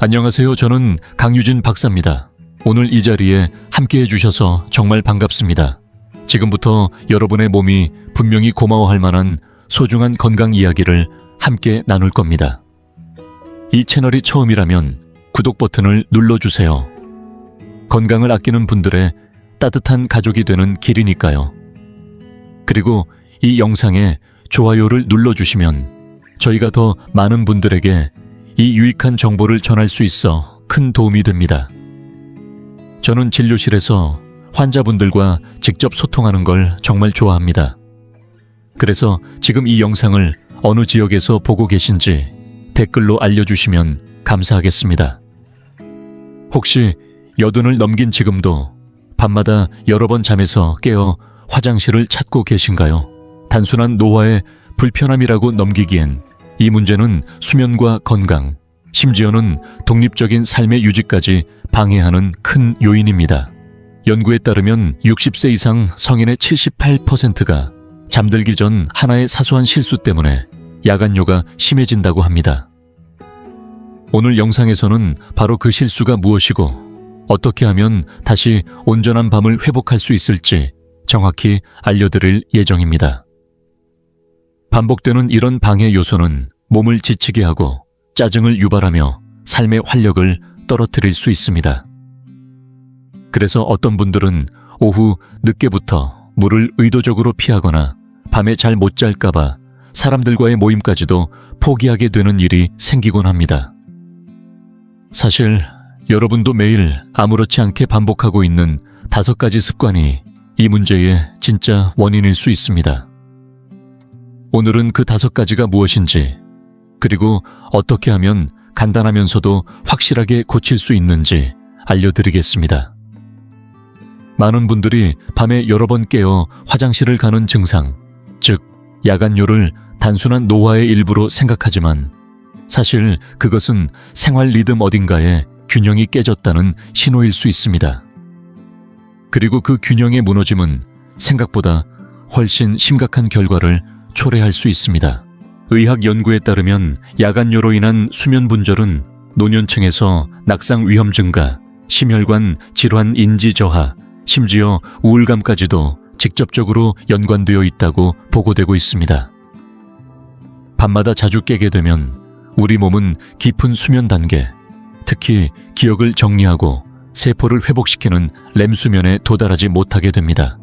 안녕하세요. 저는 강유진 박사입니다. 오늘 이 자리에 함께해 주셔서 정말 반갑습니다. 지금부터 여러분의 몸이 분명히 고마워할 만한 소중한 건강 이야기를 함께 나눌 겁니다. 이 채널이 처음이라면 구독 버튼을 눌러주세요. 건강을 아끼는 분들의 따뜻한 가족이 되는 길이니까요. 그리고 이 영상에 좋아요를 눌러주시면 저희가 더 많은 분들에게 이 유익한 정보를 전할 수 있어 큰 도움이 됩니다. 저는 진료실에서 환자분들과 직접 소통하는 걸 정말 좋아합니다. 그래서 지금 이 영상을 어느 지역에서 보고 계신지 댓글로 알려주시면 감사하겠습니다. 혹시 여든을 넘긴 지금도 밤마다 여러 번 잠에서 깨어 화장실을 찾고 계신가요? 단순한 노화의 불편함이라고 넘기기엔 이 문제는 수면과 건강, 심지어는 독립적인 삶의 유지까지 방해하는 큰 요인입니다. 연구에 따르면 60세 이상 성인의 78%가 잠들기 전 하나의 사소한 실수 때문에 야간요가 심해진다고 합니다. 오늘 영상에서는 바로 그 실수가 무엇이고 어떻게 하면 다시 온전한 밤을 회복할 수 있을지 정확히 알려드릴 예정입니다. 반복되는 이런 방해 요소는 몸을 지치게 하고 짜증을 유발하며 삶의 활력을 떨어뜨릴 수 있습니다. 그래서 어떤 분들은 오후 늦게부터 물을 의도적으로 피하거나 밤에 잘 못 잘까봐 사람들과의 모임까지도 포기하게 되는 일이 생기곤 합니다. 사실 여러분도 매일 아무렇지 않게 반복하고 있는 5가지 습관이 이 문제의 진짜 원인일 수 있습니다. 오늘은 그 5가지가 무엇인지, 그리고 어떻게 하면 간단하면서도 확실하게 고칠 수 있는지 알려드리겠습니다. 많은 분들이 밤에 여러 번 깨어 화장실을 가는 증상, 즉 야간요를 단순한 노화의 일부로 생각하지만 사실 그것은 생활 리듬 어딘가에 균형이 깨졌다는 신호일 수 있습니다. 그리고 그 균형의 무너짐은 생각보다 훨씬 심각한 결과를 초래할 수 있습니다. 의학 연구에 따르면 야간요로 인한 수면 분절은 노년층에서 낙상 위험 증가, 심혈관 질환 인지 저하, 심지어 우울감까지도 직접적으로 연관되어 있다고 보고되고 있습니다. 밤마다 자주 깨게 되면 우리 몸은 깊은 수면 단계, 특히 기억을 정리하고 세포를 회복시키는 렘 수면에 도달하지 못하게 됩니다.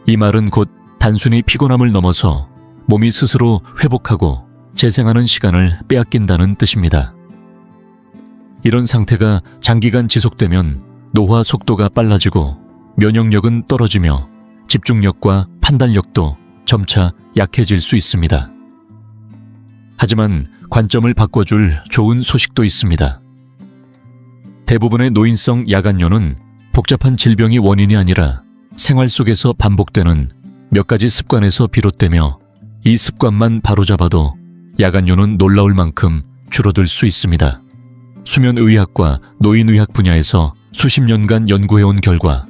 이 말은 곧 단순히 피곤함을 넘어서 몸이 스스로 회복하고 재생하는 시간을 빼앗긴다는 뜻입니다. 이런 상태가 장기간 지속되면 노화 속도가 빨라지고 면역력은 떨어지며 집중력과 판단력도 점차 약해질 수 있습니다. 하지만 관점을 바꿔줄 좋은 소식도 있습니다. 대부분의 노인성 야간요는 복잡한 질병이 원인이 아니라 생활 속에서 반복되는 몇 가지 습관에서 비롯되며 이 습관만 바로잡아도 야간요는 놀라울 만큼 줄어들 수 있습니다. 수면의학과 노인의학 분야에서 수십 년간 연구해온 결과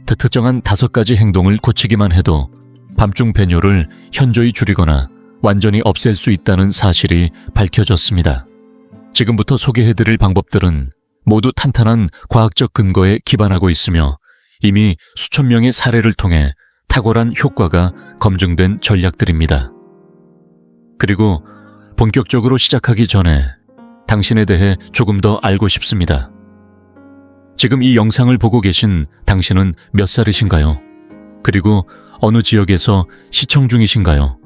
특정한 5가지 행동을 고치기만 해도 밤중 배뇨를 현저히 줄이거나 완전히 없앨 수 있다는 사실이 밝혀졌습니다. 지금부터 소개해드릴 방법들은 모두 탄탄한 과학적 근거에 기반하고 있으며 이미 수천 명의 사례를 통해 탁월한 효과가 검증된 전략들입니다. 그리고 본격적으로 시작하기 전에 당신에 대해 조금 더 알고 싶습니다. 지금 이 영상을 보고 계신 당신은 몇 살이신가요? 그리고 어느 지역에서 시청 중이신가요?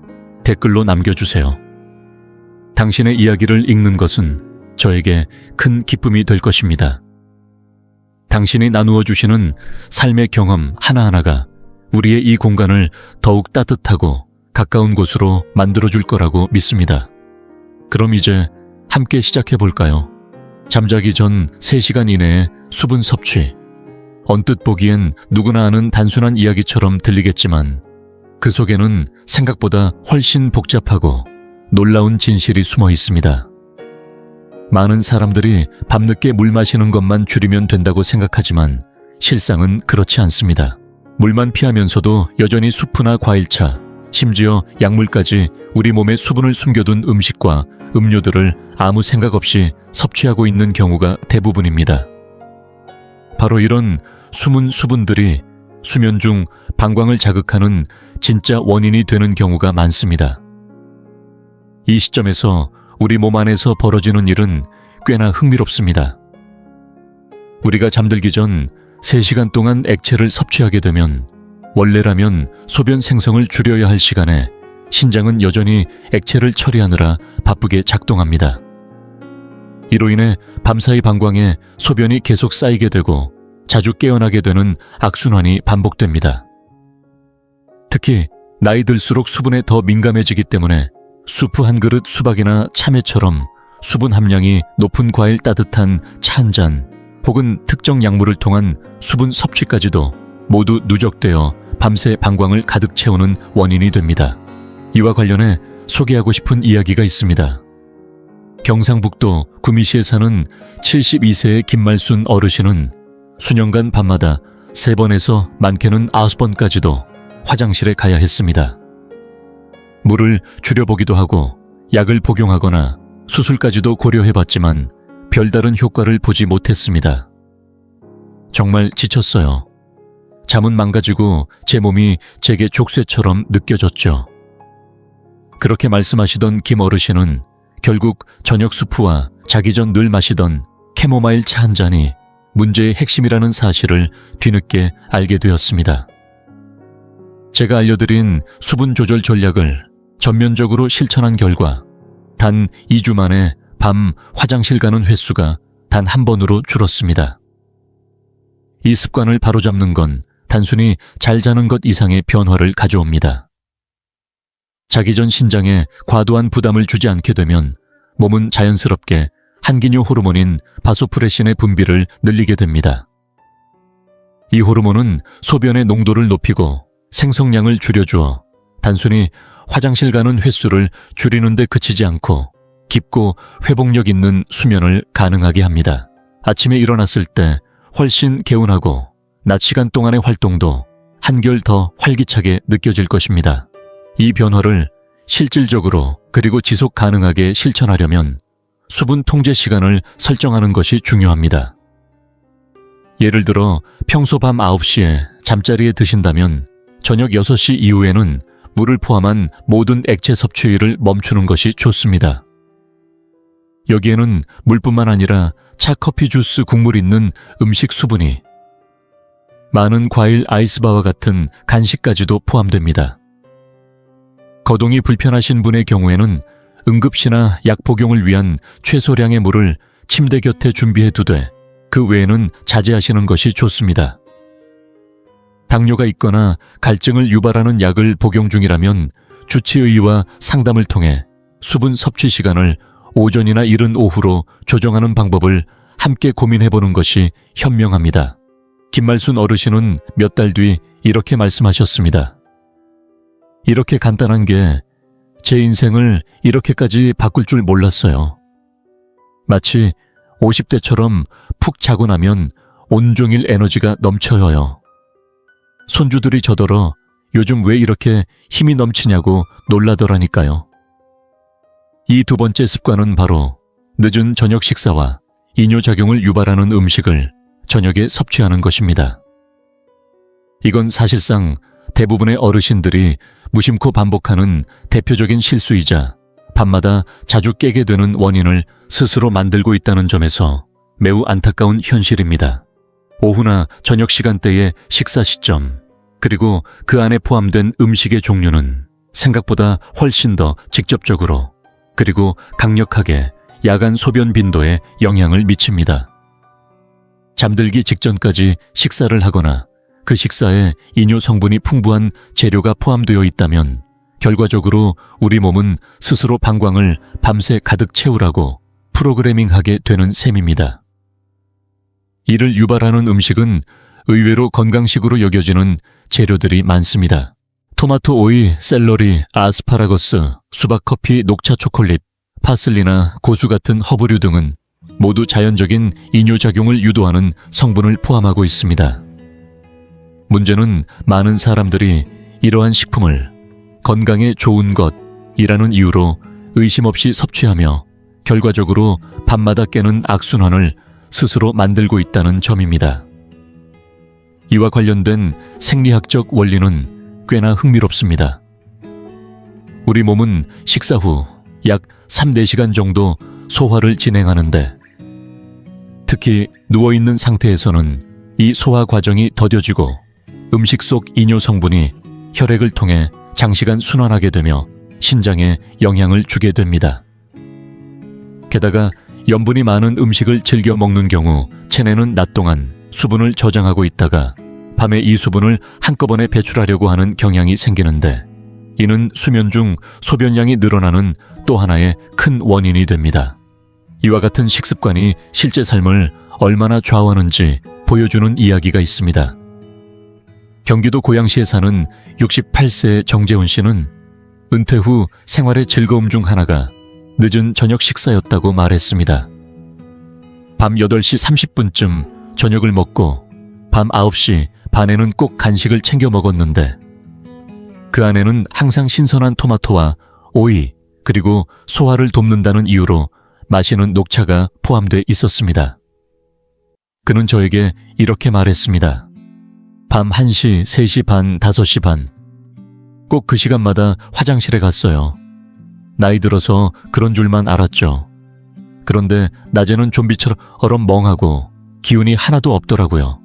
댓글로 남겨주세요. 당신의 이야기를 읽는 것은 저에게 큰 기쁨이 될 것입니다. 당신이 나누어 주시는 삶의 경험 하나하나가 우리의 이 공간을 더욱 따뜻하고 가까운 곳으로 만들어줄 거라고 믿습니다. 그럼 이제 함께 시작해 볼까요? 잠자기 전 3시간 이내에 수분 섭취. 언뜻 보기엔 누구나 아는 단순한 이야기처럼 들리겠지만 그 속에는 생각보다 훨씬 복잡하고 놀라운 진실이 숨어 있습니다. 많은 사람들이 밤늦게 물 마시는 것만 줄이면 된다고 생각하지만 실상은 그렇지 않습니다. 물만 피하면서도 여전히 수프나 과일차, 심지어 약물까지 우리 몸에 수분을 숨겨둔 음식과 음료들을 아무 생각 없이 섭취하고 있는 경우가 대부분입니다. 바로 이런 숨은 수분들이 수면 중 방광을 자극하는 진짜 원인이 되는 경우가 많습니다. 이 시점에서 우리 몸 안에서 벌어지는 일은 꽤나 흥미롭습니다. 우리가 잠들기 전 3시간 동안 액체를 섭취하게 되면 원래라면 소변 생성을 줄여야 할 시간에 신장은 여전히 액체를 처리하느라 바쁘게 작동합니다. 이로 인해 밤사이 방광에 소변이 계속 쌓이게 되고 자주 깨어나게 되는 악순환이 반복됩니다. 특히 나이 들수록 수분에 더 민감해지기 때문에 수프 한 그릇 수박이나 참외처럼 수분 함량이 높은 과일 따뜻한 차 한 잔 혹은 특정 약물을 통한 수분 섭취까지도 모두 누적되어 밤새 방광을 가득 채우는 원인이 됩니다. 이와 관련해 소개하고 싶은 이야기가 있습니다. 경상북도 구미시에 사는 72세의 김말순 어르신은 수년간 밤마다 3번에서 많게는 9번까지도 화장실에 가야 했습니다. 물을 줄여보기도 하고 약을 복용하거나 수술까지도 고려해봤지만 별다른 효과를 보지 못했습니다. 정말 지쳤어요. 잠은 망가지고 제 몸이 제게 족쇄처럼 느껴졌죠. 그렇게 말씀하시던 김 어르신은 결국 저녁 수프와 자기 전 늘 마시던 캐모마일 차 한 잔이 문제의 핵심이라는 사실을 뒤늦게 알게 되었습니다. 제가 알려드린 수분 조절 전략을 전면적으로 실천한 결과 단 2주 만에 밤 화장실 가는 횟수가 단 1번으로 줄었습니다. 이 습관을 바로잡는 건 단순히 잘 자는 것 이상의 변화를 가져옵니다. 자기 전 신장에 과도한 부담을 주지 않게 되면 몸은 자연스럽게 한기뇨 호르몬인 바소프레신의 분비를 늘리게 됩니다. 이 호르몬은 소변의 농도를 높이고 생성량을 줄여주어 단순히 화장실 가는 횟수를 줄이는 데 그치지 않고 깊고 회복력 있는 수면을 가능하게 합니다. 아침에 일어났을 때 훨씬 개운하고 낮 시간 동안의 활동도 한결 더 활기차게 느껴질 것입니다. 이 변화를 실질적으로 그리고 지속 가능하게 실천하려면 수분 통제 시간을 설정하는 것이 중요합니다. 예를 들어 평소 밤 9시에 잠자리에 드신다면 저녁 6시 이후에는 물을 포함한 모든 액체 섭취를 멈추는 것이 좋습니다. 여기에는 물뿐만 아니라 차, 커피, 주스, 국물 있는 음식 수분이 많은 과일, 아이스바와 같은 간식까지도 포함됩니다. 거동이 불편하신 분의 경우에는 응급시나 약 복용을 위한 최소량의 물을 침대 곁에 준비해 두되 그 외에는 자제하시는 것이 좋습니다. 당뇨가 있거나 갈증을 유발하는 약을 복용 중이라면 주치의와 상담을 통해 수분 섭취 시간을 오전이나 이른 오후로 조정하는 방법을 함께 고민해보는 것이 현명합니다. 김말순 어르신은 몇 달 뒤 이렇게 말씀하셨습니다. 이렇게 간단한 게 제 인생을 이렇게까지 바꿀 줄 몰랐어요. 마치 50대처럼 푹 자고 나면 온종일 에너지가 넘쳐요. 손주들이 저더러 요즘 왜 이렇게 힘이 넘치냐고 놀라더라니까요. 이 두 번째 습관은 바로 늦은 저녁 식사와 이뇨작용을 유발하는 음식을 저녁에 섭취하는 것입니다. 이건 사실상 대부분의 어르신들이 무심코 반복하는 대표적인 실수이자 밤마다 자주 깨게 되는 원인을 스스로 만들고 있다는 점에서 매우 안타까운 현실입니다. 오후나 저녁 시간대의 식사 시점, 그리고 그 안에 포함된 음식의 종류는 생각보다 훨씬 더 직접적으로 그리고 강력하게 야간 소변 빈도에 영향을 미칩니다. 잠들기 직전까지 식사를 하거나 그 식사에 이뇨 성분이 풍부한 재료가 포함되어 있다면 결과적으로 우리 몸은 스스로 방광을 밤새 가득 채우라고 프로그래밍하게 되는 셈입니다. 이를 유발하는 음식은 의외로 건강식으로 여겨지는 재료들이 많습니다. 토마토, 오이, 샐러리, 아스파라거스, 수박, 커피, 녹차, 초콜릿, 파슬리나 고수 같은 허브류 등은 모두 자연적인 이뇨작용을 유도하는 성분을 포함하고 있습니다. 문제는 많은 사람들이 이러한 식품을 건강에 좋은 것이라는 이유로 의심 없이 섭취하며 결과적으로 밤마다 깨는 악순환을 스스로 만들고 있다는 점입니다. 이와 관련된 생리학적 원리는 꽤나 흥미롭습니다. 우리 몸은 식사 후 약 3-4시간 정도 소화를 진행하는데, 특히 누워있는 상태에서는 이 소화 과정이 더뎌지고 음식 속 이뇨 성분이 혈액을 통해 장시간 순환하게 되며 신장에 영향을 주게 됩니다. 게다가 염분이 많은 음식을 즐겨 먹는 경우 체내는 낮 동안 수분을 저장하고 있다가 밤에 이 수분을 한꺼번에 배출하려고 하는 경향이 생기는데, 이는 수면 중 소변량이 늘어나는 또 하나의 큰 원인이 됩니다. 이와 같은 식습관이 실제 삶을 얼마나 좌우하는지 보여주는 이야기가 있습니다. 경기도 고양시에 사는 68세의 정재훈 씨는 은퇴 후 생활의 즐거움 중 하나가 늦은 저녁 식사였다고 말했습니다. 밤 8시 30분쯤 저녁을 먹고 밤 9시 반에는 꼭 간식을 챙겨 먹었는데, 그 안에는 항상 신선한 토마토와 오이, 그리고 소화를 돕는다는 이유로 마시는 녹차가 포함되어 있었습니다. 그는 저에게 이렇게 말했습니다. 밤 1시, 3시 반, 5시 반. 꼭 그 시간마다 화장실에 갔어요. 나이 들어서 그런 줄만 알았죠. 그런데 낮에는 좀비처럼 멍하고 기운이 하나도 없더라고요.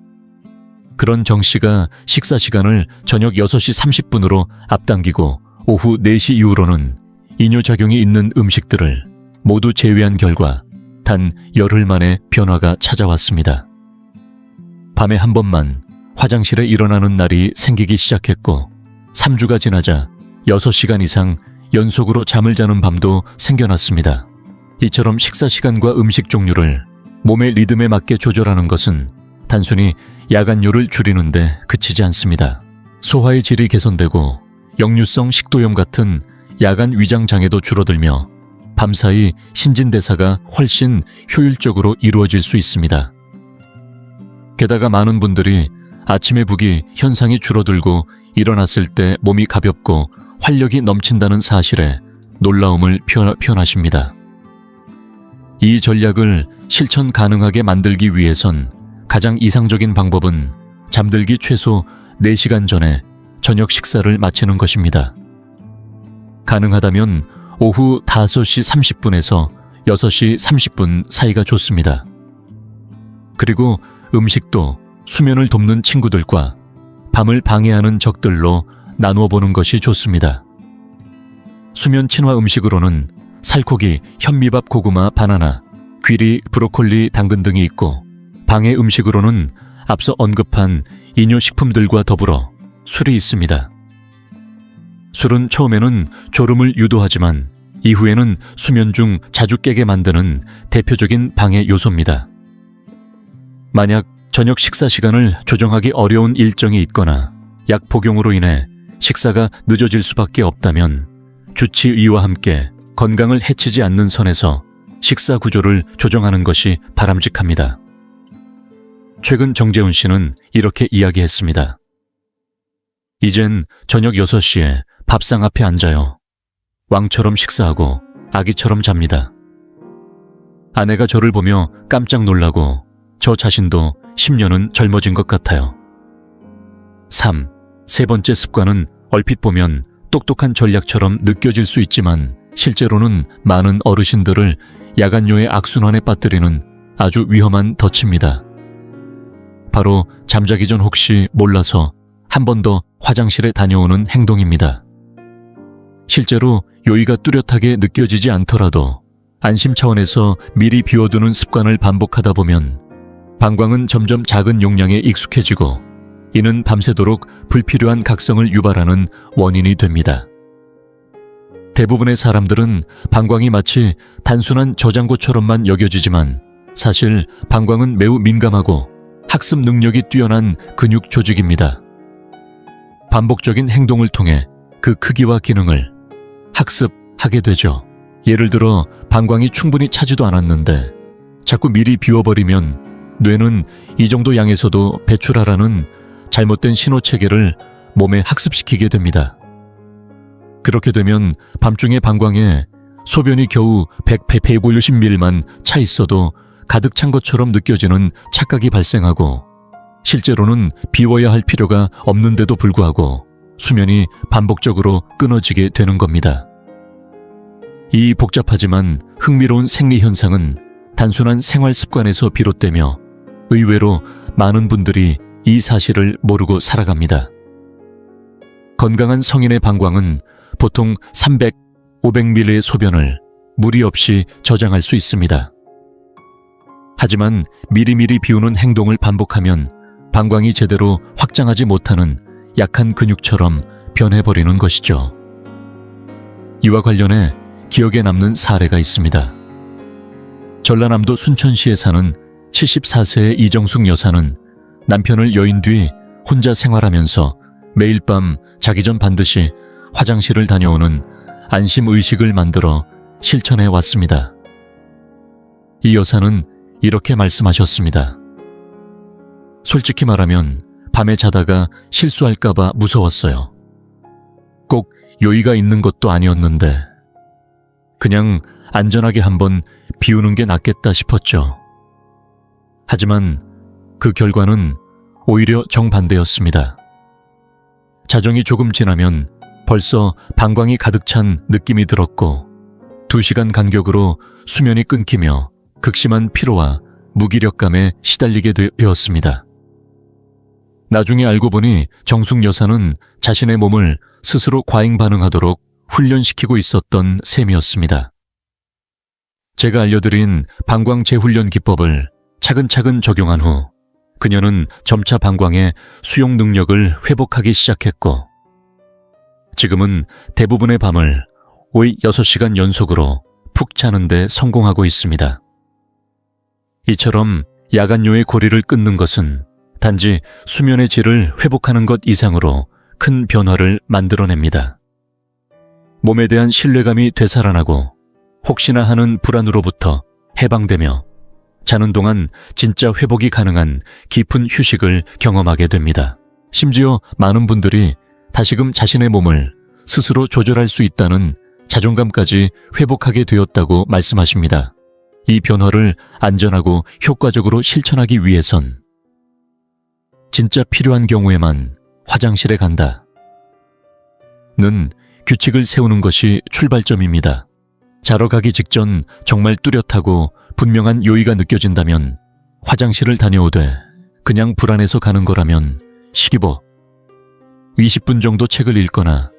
그런 정 씨가 식사 시간을 저녁 6시 30분으로 앞당기고 오후 4시 이후로는 이뇨작용이 있는 음식들을 모두 제외한 결과 단 열흘 만에 변화가 찾아왔습니다. 밤에 한 번만 화장실에 일어나는 날이 생기기 시작했고, 3주가 지나자 6시간 이상 연속으로 잠을 자는 밤도 생겨났습니다. 이처럼 식사 시간과 음식 종류를 몸의 리듬에 맞게 조절하는 것은 단순히 야간뇨를 줄이는데 그치지 않습니다. 소화의 질이 개선되고 역류성 식도염 같은 야간 위장 장애도 줄어들며 밤사이 신진대사가 훨씬 효율적으로 이루어질 수 있습니다. 게다가 많은 분들이 아침에 부기 현상이 줄어들고 일어났을 때 몸이 가볍고 활력이 넘친다는 사실에 놀라움을 표현하십니다. 이 전략을 실천 가능하게 만들기 위해선 가장 이상적인 방법은 잠들기 최소 4시간 전에 저녁 식사를 마치는 것입니다. 가능하다면 오후 5시 30분에서 6시 30분 사이가 좋습니다. 그리고 음식도 수면을 돕는 친구들과 밤을 방해하는 적들로 나누어 보는 것이 좋습니다. 수면 친화 음식으로는 살코기, 현미밥, 고구마, 바나나, 귀리, 브로콜리, 당근 등이 있고, 방해 음식으로는 앞서 언급한 이뇨식품들과 더불어 술이 있습니다. 술은 처음에는 졸음을 유도하지만 이후에는 수면 중 자주 깨게 만드는 대표적인 방해 요소입니다. 만약 저녁 식사 시간을 조정하기 어려운 일정이 있거나 약 복용으로 인해 식사가 늦어질 수밖에 없다면 주치의와 함께 건강을 해치지 않는 선에서 식사 구조를 조정하는 것이 바람직합니다. 최근 정재훈 씨는 이렇게 이야기했습니다. 이젠 저녁 6시에 밥상 앞에 앉아요. 왕처럼 식사하고 아기처럼 잡니다. 아내가 저를 보며 깜짝 놀라고 저 자신도 10년은 젊어진 것 같아요. 3. 세 번째 습관은 얼핏 보면 똑똑한 전략처럼 느껴질 수 있지만 실제로는 많은 어르신들을 야간뇨의 악순환에 빠뜨리는 아주 위험한 덫입니다. 바로 잠자기 전 혹시 몰라서 한 번 더 화장실에 다녀오는 행동입니다. 실제로 요의가 뚜렷하게 느껴지지 않더라도 안심 차원에서 미리 비워두는 습관을 반복하다 보면 방광은 점점 작은 용량에 익숙해지고, 이는 밤새도록 불필요한 각성을 유발하는 원인이 됩니다. 대부분의 사람들은 방광이 마치 단순한 저장고처럼만 여겨지지만 사실 방광은 매우 민감하고 학습 능력이 뛰어난 근육 조직입니다. 반복적인 행동을 통해 그 크기와 기능을 학습하게 되죠. 예를 들어 방광이 충분히 차지도 않았는데 자꾸 미리 비워버리면 뇌는 이 정도 양에서도 배출하라는 잘못된 신호체계를 몸에 학습시키게 됩니다. 그렇게 되면 밤중에 방광에 소변이 겨우 150ml만 차 있어도 가득 찬 것처럼 느껴지는 착각이 발생하고, 실제로는 비워야 할 필요가 없는데도 불구하고 수면이 반복적으로 끊어지게 되는 겁니다. 이 복잡하지만 흥미로운 생리 현상은 단순한 생활 습관에서 비롯되며 의외로 많은 분들이 이 사실을 모르고 살아갑니다. 건강한 성인의 방광은 보통 300, 500ml의 소변을 무리 없이 저장할 수 있습니다. 하지만 미리미리 비우는 행동을 반복하면 방광이 제대로 확장하지 못하는 약한 근육처럼 변해버리는 것이죠. 이와 관련해 기억에 남는 사례가 있습니다. 전라남도 순천시에 사는 74세의 이정숙 여사는 남편을 여인 뒤 혼자 생활하면서 매일 밤 자기 전 반드시 화장실을 다녀오는 안심의식을 만들어 실천해 왔습니다. 이 여사는 이렇게 말씀하셨습니다. 솔직히 말하면 밤에 자다가 실수할까봐 무서웠어요. 꼭 요의가 있는 것도 아니었는데 그냥 안전하게 한번 비우는 게 낫겠다 싶었죠. 하지만 그 결과는 오히려 정반대였습니다. 자정이 조금 지나면 벌써 방광이 가득 찬 느낌이 들었고 2시간 간격으로 수면이 끊기며 극심한 피로와 무기력감에 시달리게 되었습니다. 나중에 알고 보니 정숙 여사는 자신의 몸을 스스로 과잉 반응하도록 훈련시키고 있었던 셈이었습니다. 제가 알려드린 방광 재훈련 기법을 차근차근 적용한 후 그녀는 점차 방광의 수용 능력을 회복하기 시작했고 지금은 대부분의 밤을 6시간 연속으로 푹 자는 데 성공하고 있습니다. 이처럼 야간요의 고리를 끊는 것은 단지 수면의 질을 회복하는 것 이상으로 큰 변화를 만들어냅니다. 몸에 대한 신뢰감이 되살아나고 혹시나 하는 불안으로부터 해방되며 자는 동안 진짜 회복이 가능한 깊은 휴식을 경험하게 됩니다. 심지어 많은 분들이 다시금 자신의 몸을 스스로 조절할 수 있다는 자존감까지 회복하게 되었다고 말씀하십니다. 이 변화를 안전하고 효과적으로 실천하기 위해선 진짜 필요한 경우에만 화장실에 간다. 는 규칙을 세우는 것이 출발점입니다. 자러 가기 직전 정말 뚜렷하고 분명한 요의가 느껴진다면 화장실을 다녀오되 그냥 불안해서 가는 거라면 시기보 20분 정도 책을 읽거나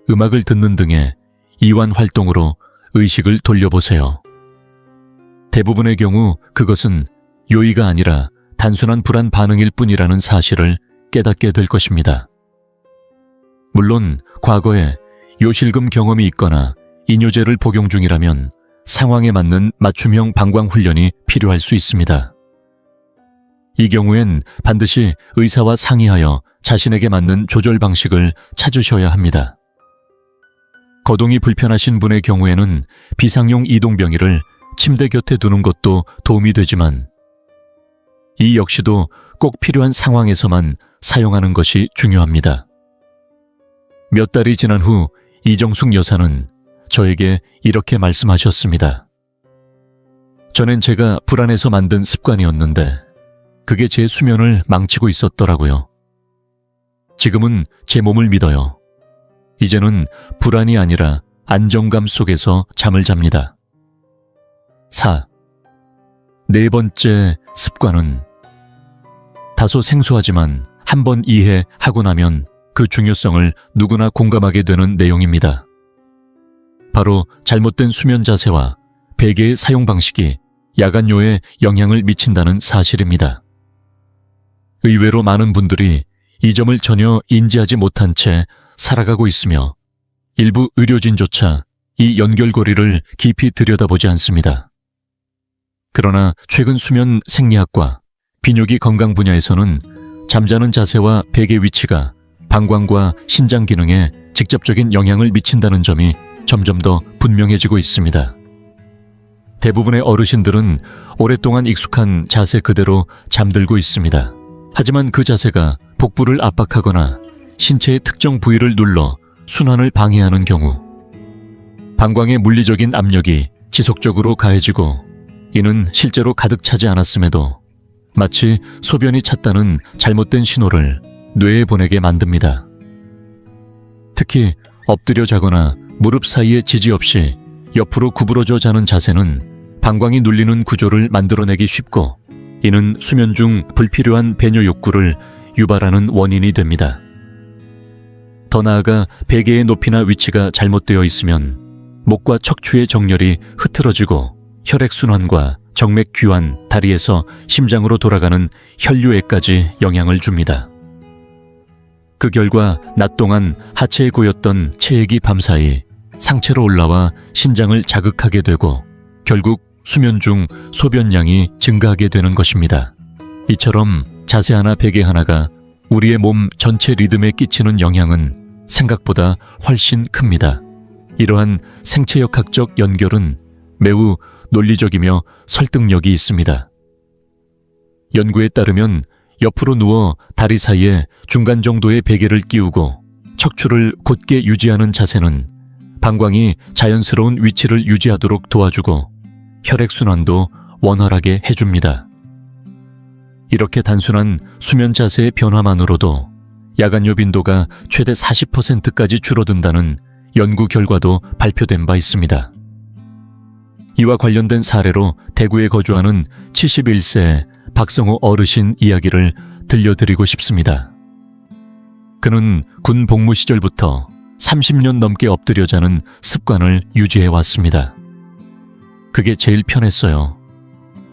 음악을 듣는 등의 이완 활동으로 의식을 돌려보세요. 대부분의 경우 그것은 요의가 아니라 단순한 불안 반응일 뿐이라는 사실을 깨닫게 될 것입니다. 물론 과거에 요실금 경험이 있거나 이뇨제를 복용 중이라면 상황에 맞는 맞춤형 방광 훈련이 필요할 수 있습니다. 이 경우엔 반드시 의사와 상의하여 자신에게 맞는 조절 방식을 찾으셔야 합니다. 거동이 불편하신 분의 경우에는 비상용 이동병이를 침대 곁에 두는 것도 도움이 되지만 이 역시도 꼭 필요한 상황에서만 사용하는 것이 중요합니다. 몇 달이 지난 후 이정숙 여사는 저에게 이렇게 말씀하셨습니다. 전엔 제가 불안해서 만든 습관이었는데 그게 제 수면을 망치고 있었더라고요. 지금은 제 몸을 믿어요. 이제는 불안이 아니라 안정감 속에서 잠을 잡니다. 4. 네 번째 습관은 다소 생소하지만 한번 이해하고 나면 그 중요성을 누구나 공감하게 되는 내용입니다. 바로 잘못된 수면 자세와 베개의 사용 방식이 야간요에 영향을 미친다는 사실입니다. 의외로 많은 분들이 이 점을 전혀 인지하지 못한 채 살아가고 있으며 일부 의료진조차 이 연결고리를 깊이 들여다보지 않습니다. 그러나 최근 수면 생리학과 비뇨기 건강 분야에서는 잠자는 자세와 베개 위치가 방광과 신장 기능에 직접적인 영향을 미친다는 점이 점점 더 분명해지고 있습니다. 대부분의 어르신들은 오랫동안 익숙한 자세 그대로 잠들고 있습니다. 하지만 그 자세가 복부를 압박하거나 신체의 특정 부위를 눌러 순환을 방해하는 경우 방광의 물리적인 압력이 지속적으로 가해지고 이는 실제로 가득 차지 않았음에도 마치 소변이 찼다는 잘못된 신호를 뇌에 보내게 만듭니다. 특히 엎드려 자거나 무릎 사이에 지지 없이 옆으로 구부러져 자는 자세는 방광이 눌리는 구조를 만들어내기 쉽고 이는 수면 중 불필요한 배뇨 욕구를 유발하는 원인이 됩니다. 더 나아가 베개의 높이나 위치가 잘못되어 있으면 목과 척추의 정렬이 흐트러지고 혈액순환과 정맥 귀환, 다리에서 심장으로 돌아가는 혈류에까지 영향을 줍니다. 그 결과 낮 동안 하체에 고였던 체액이 밤사이 상체로 올라와 신장을 자극하게 되고 결국 수면 중 소변량이 증가하게 되는 것입니다. 이처럼 자세 하나 베개 하나가 우리의 몸 전체 리듬에 끼치는 영향은 생각보다 훨씬 큽니다. 이러한 생체역학적 연결은 매우 논리적이며 설득력이 있습니다. 연구에 따르면 옆으로 누워 다리 사이에 중간 정도의 베개를 끼우고 척추를 곧게 유지하는 자세는 방광이 자연스러운 위치를 유지하도록 도와주고 혈액순환도 원활하게 해줍니다. 이렇게 단순한 수면 자세의 변화만으로도 야간요 빈도가 최대 40%까지 줄어든다는 연구 결과도 발표된 바 있습니다. 이와 관련된 사례로 대구에 거주하는 71세 박성호 어르신 이야기를 들려드리고 싶습니다. 그는 군 복무 시절부터 30년 넘게 엎드려 자는 습관을 유지해 왔습니다. 그게 제일 편했어요.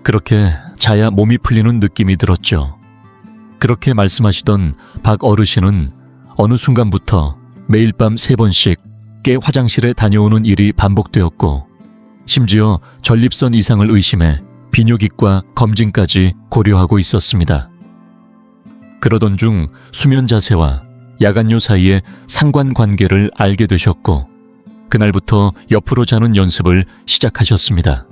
그렇게 자야 몸이 풀리는 느낌이 들었죠. 그렇게 말씀하시던 박 어르신은 어느 순간부터 매일 밤 3번씩 깨 화장실에 다녀오는 일이 반복되었고 심지어 전립선 이상을 의심해 비뇨기과 검진까지 고려하고 있었습니다. 그러던 중 수면 자세와 야간요 사이의 상관관계를 알게 되셨고 그날부터 옆으로 자는 연습을 시작하셨습니다.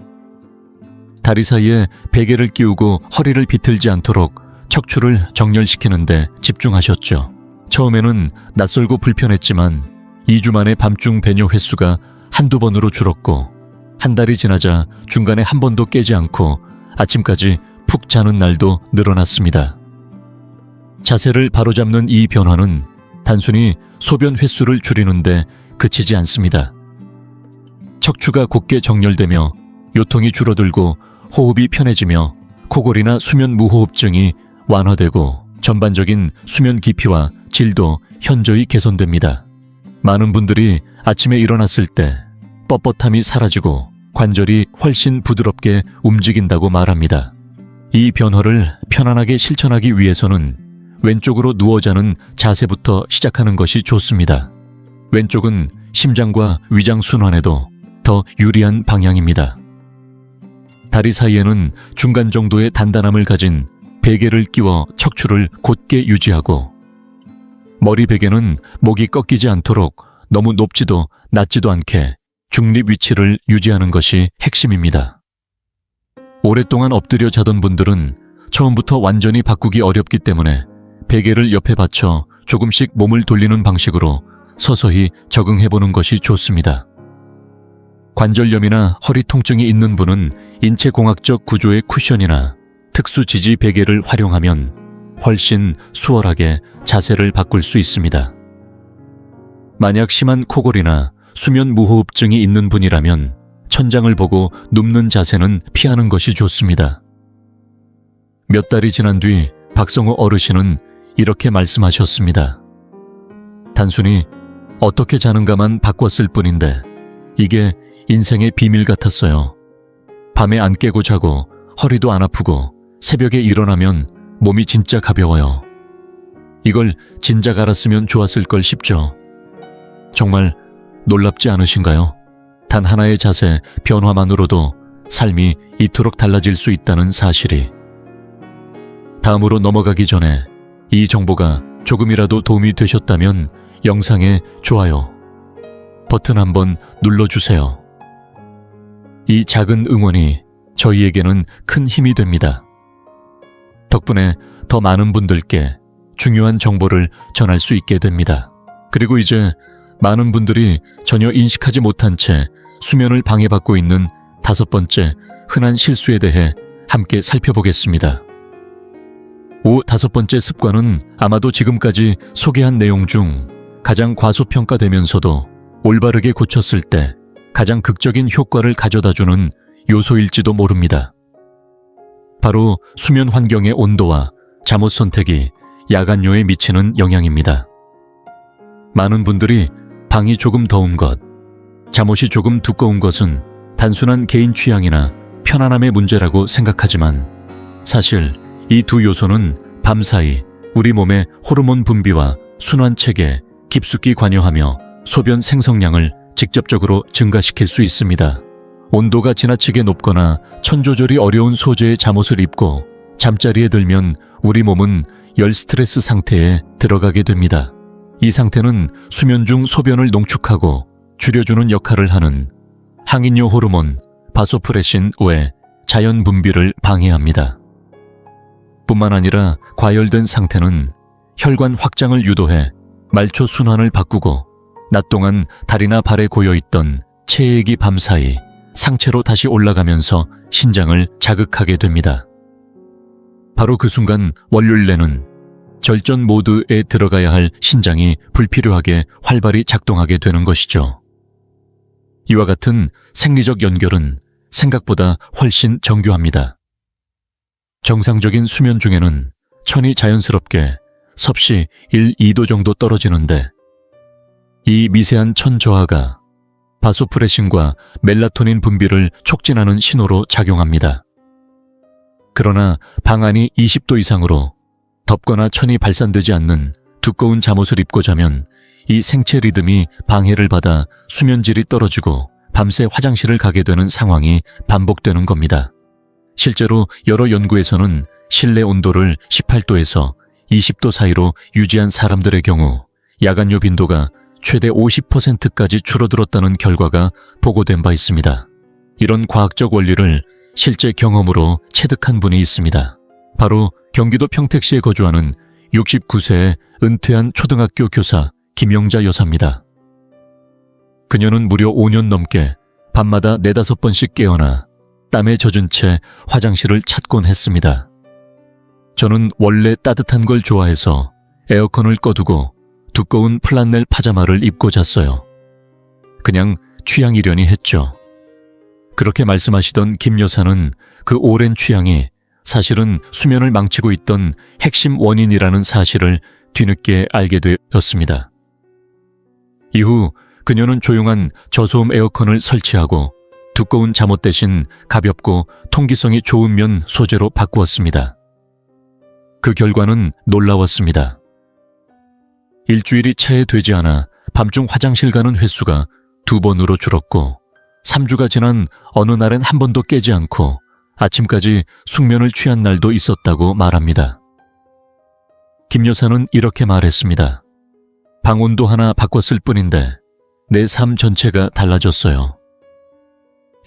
다리 사이에 베개를 끼우고 허리를 비틀지 않도록 척추를 정렬시키는데 집중하셨죠. 처음에는 낯설고 불편했지만 2주 만에 밤중 배뇨 횟수가 한두 번으로 줄었고 한 달이 지나자 중간에 한 번도 깨지 않고 아침까지 푹 자는 날도 늘어났습니다. 자세를 바로잡는 이 변화는 단순히 소변 횟수를 줄이는데 그치지 않습니다. 척추가 곧게 정렬되며 요통이 줄어들고 호흡이 편해지며 코골이나 수면 무호흡증이 완화되고 전반적인 수면 깊이와 질도 현저히 개선됩니다. 많은 분들이 아침에 일어났을 때 뻣뻣함이 사라지고 관절이 훨씬 부드럽게 움직인다고 말합니다. 이 변화를 편안하게 실천하기 위해서는 왼쪽으로 누워 자는 자세부터 시작하는 것이 좋습니다. 왼쪽은 심장과 위장 순환에도 더 유리한 방향입니다. 다리 사이에는 중간 정도의 단단함을 가진 베개를 끼워 척추를 곧게 유지하고 머리 베개는 목이 꺾이지 않도록 너무 높지도 낮지도 않게 중립 위치를 유지하는 것이 핵심입니다. 오랫동안 엎드려 자던 분들은 처음부터 완전히 바꾸기 어렵기 때문에 베개를 옆에 받쳐 조금씩 몸을 돌리는 방식으로 서서히 적응해보는 것이 좋습니다. 관절염이나 허리 통증이 있는 분은 인체공학적 구조의 쿠션이나 특수 지지 베개를 활용하면 훨씬 수월하게 자세를 바꿀 수 있습니다. 만약 심한 코골이나 수면 무호흡증이 있는 분이라면 천장을 보고 눕는 자세는 피하는 것이 좋습니다. 몇 달이 지난 뒤 박성호 어르신은 이렇게 말씀하셨습니다. 단순히 어떻게 자는가만 바꿨을 뿐인데 이게 인생의 비밀 같았어요. 밤에 안 깨고 자고 허리도 안 아프고 새벽에 일어나면 몸이 진짜 가벼워요. 이걸 진작 알았으면 좋았을 걸 싶죠. 정말 놀랍지 않으신가요? 단 하나의 자세 변화만으로도 삶이 이토록 달라질 수 있다는 사실이. 다음으로 넘어가기 전에 이 정보가 조금이라도 도움이 되셨다면 영상에 좋아요 버튼 한번 눌러주세요. 이 작은 응원이 저희에게는 큰 힘이 됩니다. 덕분에 더 많은 분들께 중요한 정보를 전할 수 있게 됩니다. 그리고 이제 많은 분들이 전혀 인식하지 못한 채 수면을 방해받고 있는 5번째 흔한 실수에 대해 함께 살펴보겠습니다. 5번째 습관은 아마도 지금까지 소개한 내용 중 가장 과소평가되면서도 올바르게 고쳤을 때 가장 극적인 효과를 가져다주는 요소일지도 모릅니다. 바로 수면 환경의 온도와 잠옷 선택이 야간요에 미치는 영향입니다. 많은 분들이 방이 조금 더운 것, 잠옷이 조금 두꺼운 것은 단순한 개인 취향이나 편안함의 문제라고 생각하지만 사실 이 두 요소는 밤사이 우리 몸의 호르몬 분비와 순환 체계에 깊숙이 관여하며 소변 생성량을 직접적으로 증가시킬 수 있습니다. 온도가 지나치게 높거나 천조절이 어려운 소재의 잠옷을 입고 잠자리에 들면 우리 몸은 열 스트레스 상태에 들어가게 됩니다. 이 상태는 수면 중 소변을 농축하고 줄여주는 역할을 하는 항인효 호르몬 바소프레신 외 자연 분비를 방해합니다. 뿐만 아니라 과열된 상태는 혈관 확장을 유도해 말초 순환을 바꾸고 낮 동안 다리나 발에 고여있던 체액이 밤사이 상체로 다시 올라가면서 신장을 자극하게 됩니다. 바로 그 순간 월요일에는 절전 모드에 들어가야 할 신장이 불필요하게 활발히 작동하게 되는 것이죠. 이와 같은 생리적 연결은 생각보다 훨씬 정교합니다. 정상적인 수면 중에는 천이 자연스럽게 섭씨 1, 2도 정도 떨어지는데 이 미세한 천 저하가 바소프레신과 멜라토닌 분비를 촉진하는 신호로 작용합니다. 그러나 방 안이 20도 이상으로 덥거나 천이 발산되지 않는 두꺼운 잠옷을 입고 자면 이 생체 리듬이 방해를 받아 수면질이 떨어지고 밤새 화장실을 가게 되는 상황이 반복되는 겁니다. 실제로 여러 연구에서는 실내 온도를 18도에서 20도 사이로 유지한 사람들의 경우 야간요 빈도가 최대 50%까지 줄어들었다는 결과가 보고된 바 있습니다. 이런 과학적 원리를 실제 경험으로 체득한 분이 있습니다. 바로 경기도 평택시에 거주하는 69세의 은퇴한 초등학교 교사 김영자 여사입니다. 그녀는 무려 5년 넘게 밤마다 4-5번씩 깨어나 땀에 젖은 채 화장실을 찾곤 했습니다. 저는 원래 따뜻한 걸 좋아해서 에어컨을 꺼두고 두꺼운 플란넬 파자마를 입고 잤어요. 그냥 취향이려니 했죠. 그렇게 말씀하시던 김 여사는 그 오랜 취향이 사실은 수면을 망치고 있던 핵심 원인이라는 사실을 뒤늦게 알게 되었습니다. 이후 그녀는 조용한 저소음 에어컨을 설치하고 두꺼운 잠옷 대신 가볍고 통기성이 좋은 면 소재로 바꾸었습니다. 그 결과는 놀라웠습니다. 일주일이 채 되지 않아 밤중 화장실 가는 횟수가 2번으로 줄었고 3주가 지난 어느 날엔 한 번도 깨지 않고 아침까지 숙면을 취한 날도 있었다고 말합니다. 김 여사는 이렇게 말했습니다. 방 온도 하나 바꿨을 뿐인데 내 삶 전체가 달라졌어요.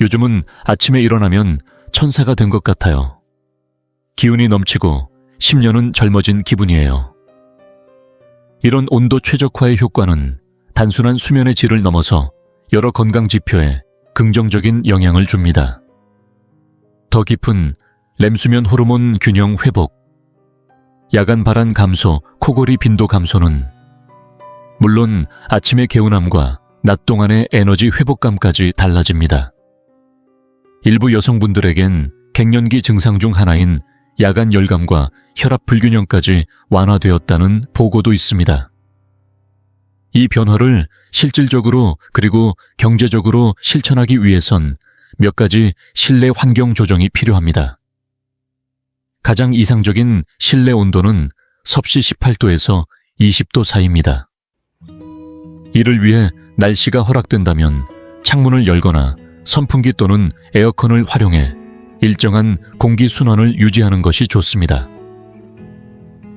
요즘은 아침에 일어나면 천사가 된 것 같아요. 기운이 넘치고 10년은 젊어진 기분이에요. 이런 온도 최적화의 효과는 단순한 수면의 질을 넘어서 여러 건강 지표에 긍정적인 영향을 줍니다. 더 깊은 렘수면 호르몬 균형 회복, 야간 발한 감소, 코골이 빈도 감소는 물론 아침의 개운함과 낮 동안의 에너지 회복감까지 달라집니다. 일부 여성분들에겐 갱년기 증상 중 하나인 야간 열감과 혈압 불균형까지 완화되었다는 보고도 있습니다. 이 변화를 실질적으로 그리고 경제적으로 실천하기 위해선 몇 가지 실내 환경 조정이 필요합니다. 가장 이상적인 실내 온도는 섭씨 18도에서 20도 사이입니다. 이를 위해 날씨가 허락된다면 창문을 열거나 선풍기 또는 에어컨을 활용해 일정한 공기 순환을 유지하는 것이 좋습니다.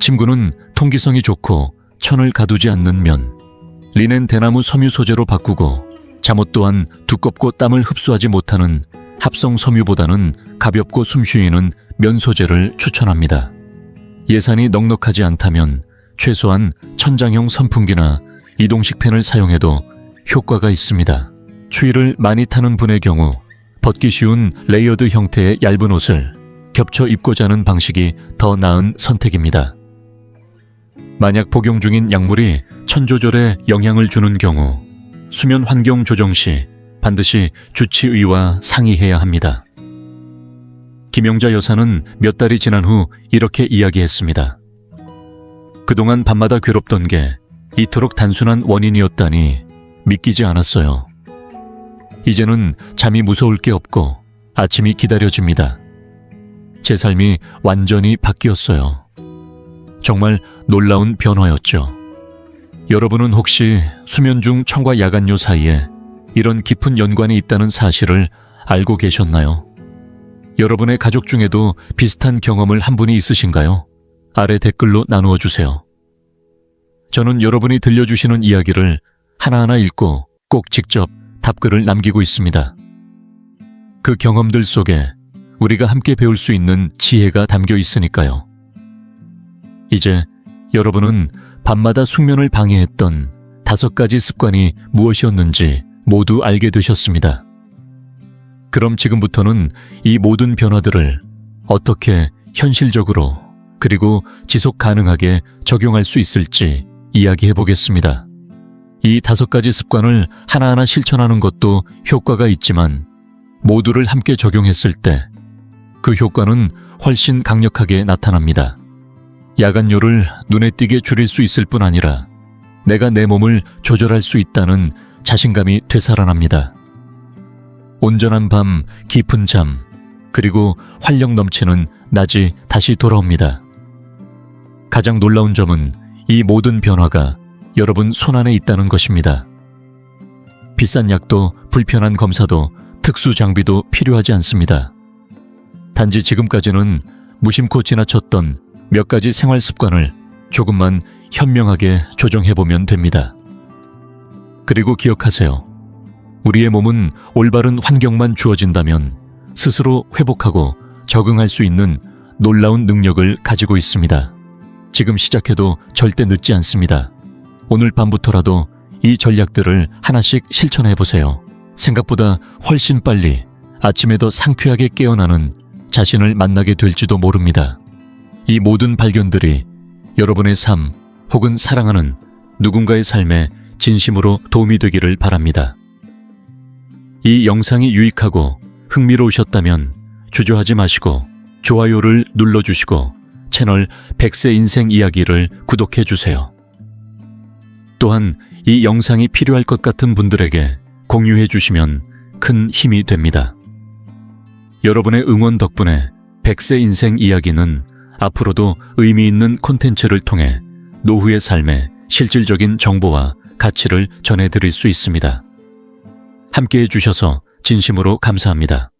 침구는 통기성이 좋고 천을 가두지 않는 면, 리넨 대나무 섬유 소재로 바꾸고 잠옷 또한 두껍고 땀을 흡수하지 못하는 합성 섬유보다는 가볍고 숨쉬이는 면 소재를 추천합니다. 예산이 넉넉하지 않다면 최소한 천장형 선풍기나 이동식 팬을 사용해도 효과가 있습니다. 추위를 많이 타는 분의 경우 벗기 쉬운 레이어드 형태의 얇은 옷을 겹쳐 입고 자는 방식이 더 나은 선택입니다. 만약 복용 중인 약물이 천조절에 영향을 주는 경우 수면 환경 조정 시 반드시 주치의와 상의해야 합니다. 김영자 여사는 몇 달이 지난 후 이렇게 이야기했습니다. 그동안 밤마다 괴롭던 게 이토록 단순한 원인이었다니 믿기지 않았어요. 이제는 잠이 무서울 게 없고 아침이 기다려집니다. 제 삶이 완전히 바뀌었어요. 정말 놀라운 변화였죠. 여러분은 혹시 수면 중 청과 야간요 사이에 이런 깊은 연관이 있다는 사실을 알고 계셨나요? 여러분의 가족 중에도 비슷한 경험을 한 분이 있으신가요? 아래 댓글로 나누어 주세요. 저는 여러분이 들려주시는 이야기를 하나하나 읽고 꼭 직접 답글을 남기고 있습니다. 그 경험들 속에 우리가 함께 배울 수 있는 지혜가 담겨 있으니까요. 이제 여러분은 밤마다 숙면을 방해했던 5가지 습관이 무엇이었는지 모두 알게 되셨습니다. 그럼 지금부터는 이 모든 변화들을 어떻게 현실적으로 그리고 지속 가능하게 적용할 수 있을지 이야기해 보겠습니다. 이 5가지 습관을 하나하나 실천하는 것도 효과가 있지만 모두를 함께 적용했을 때 그 효과는 훨씬 강력하게 나타납니다. 야간요를 눈에 띄게 줄일 수 있을 뿐 아니라 내가 내 몸을 조절할 수 있다는 자신감이 되살아납니다. 온전한 밤, 깊은 잠, 그리고 활력 넘치는 낮이 다시 돌아옵니다. 가장 놀라운 점은 이 모든 변화가 여러분 손안에 있다는 것입니다. 비싼 약도 불편한 검사도 특수 장비도 필요하지 않습니다. 단지 지금까지는 무심코 지나쳤던 몇 가지 생활 습관을 조금만 현명하게 조정해보면 됩니다. 그리고 기억하세요. 우리의 몸은 올바른 환경만 주어진다면 스스로 회복하고 적응할 수 있는 놀라운 능력을 가지고 있습니다. 지금 시작해도 절대 늦지 않습니다. 오늘 밤부터라도 이 전략들을 하나씩 실천해보세요. 생각보다 훨씬 빨리 아침에 더 상쾌하게 깨어나는 자신을 만나게 될지도 모릅니다. 이 모든 발견들이 여러분의 삶 혹은 사랑하는 누군가의 삶에 진심으로 도움이 되기를 바랍니다. 이 영상이 유익하고 흥미로우셨다면 주저하지 마시고 좋아요를 눌러주시고 채널 100세 인생 이야기를 구독해주세요. 또한 이 영상이 필요할 것 같은 분들에게 공유해 주시면 큰 힘이 됩니다. 여러분의 응원 덕분에 100세 인생 이야기는 앞으로도 의미 있는 콘텐츠를 통해 노후의 삶에 실질적인 정보와 가치를 전해드릴 수 있습니다. 함께해 주셔서 진심으로 감사합니다.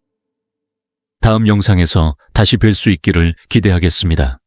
다음 영상에서 다시 뵐 수 있기를 기대하겠습니다.